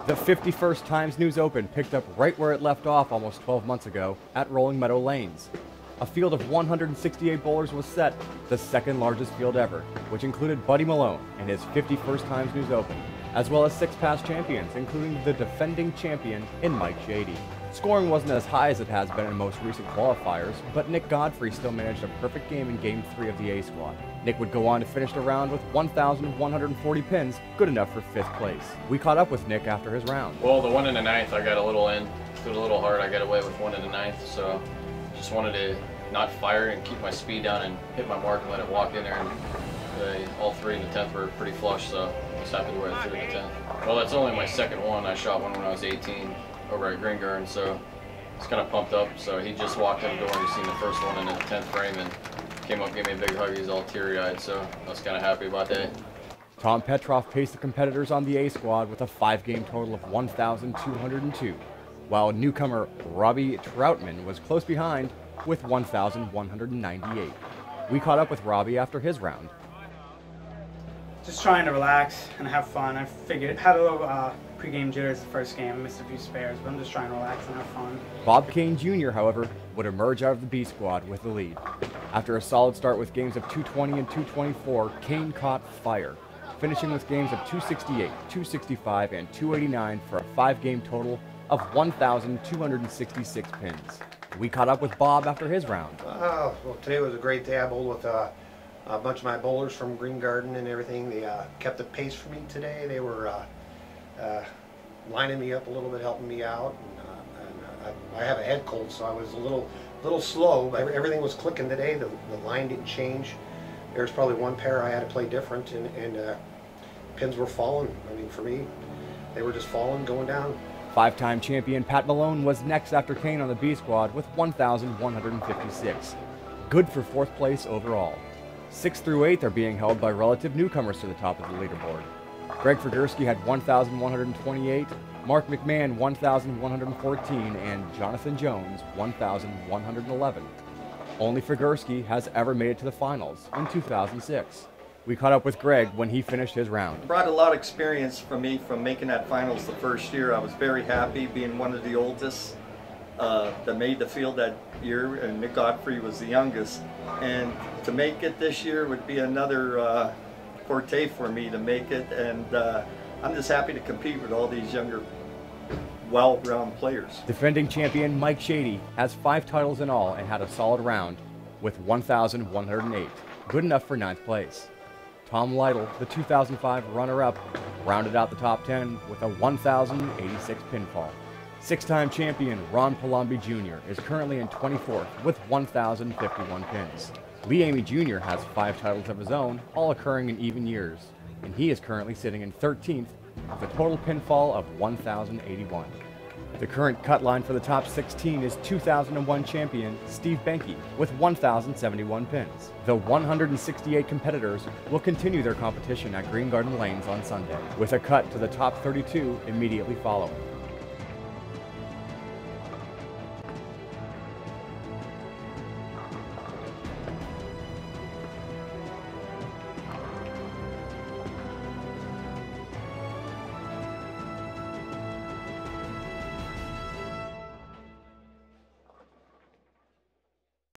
The 51st Times News Open picked up right where it left off almost 12 months ago at Rolling Meadow Lanes. A field of 168 bowlers was set, the second largest field ever, which included Buddy Malone in his 51st Times News Open, as well as 6 past champions, including the defending champion in Mike Shady. Scoring wasn't as high as it has been in most recent qualifiers, but Nick Godfrey still managed a perfect game in Game 3 of the A squad. Nick would go on to finish the round with 1,140 pins, good enough for 5th place. We caught up with Nick after his round. Well, the one in the 9th, I got a little in, did a little hard. I got away with one in the 9th, so just wanted to not fire and keep my speed down and hit my mark and let it walk in there. And all 3 in the 10th were pretty flush, so I was happy the way I threw in the 10th. Well, that's only my second one. I shot one when I was 18 over at Green Garden, so it's kind of pumped up. So he just walked in the door and he seen the first one in the 10th frame and came up, gave me a big hug. He's all teary-eyed, so I was kind of happy about that. Tom Petrov paced the competitors on the A squad with a 5-game total of 1,202, while newcomer Robbie Troutman was close behind with 1,198. We caught up with Robbie after his round. Just trying to relax and have fun. I figured, had a little pre-game jitters the first game. I missed a few spares, but I'm just trying to relax and have fun. Bob Kane Jr., however, would emerge out of the B squad with the lead. After a solid start with games of 220 and 224, Kane caught fire, finishing with games of 268, 265, and 289 for a 5-game total of 1,266 pins. We caught up with Bob after his round. Well, today was a great day. I bowled with a bunch of my bowlers from Green Garden and everything. They kept the pace for me today. They were lining me up a little bit, helping me out. And I have a head cold, so I was a little slow. Everything was clicking today. The line didn't change. There's probably one pair I had to play different, and pins were falling. I mean, for me, they were just falling, going down. 5-time champion Pat Malone was next after Kane on the B squad with 1,156. Good for 4th place overall. 6th through 8th are being held by relative newcomers to the top of the leaderboard. Greg Figursky had 1,128, Mark McMahon 1,114, and Jonathan Jones 1,111. Only Figursky has ever made it to the finals in 2006. We caught up with Greg when he finished his round. Brought a lot of experience for me from making that finals the first year. I was very happy being one of the oldest that made the field that year, and Nick Godfrey was the youngest. And to make it this year would be another forte for me to make it, and I'm just happy to compete with all these younger, well-rounded players. Defending champion Mike Shady has 5 titles in all and had a solid round with 1,108, good enough for 9th place. Tom Lytle, the 2005 runner-up, rounded out the top 10 with a 1,086 pinfall. 6-time champion Ron Palombi Jr. is currently in 24th with 1,051 pins. Lee Amy Jr. has 5 titles of his own, all occurring in even years, and he is currently sitting in 13th with a total pinfall of 1,081. The current cut line for the top 16 is 2001 champion Steve Benke with 1,071 pins. The 168 competitors will continue their competition at Green Garden Lanes on Sunday, with a cut to the top 32 immediately following.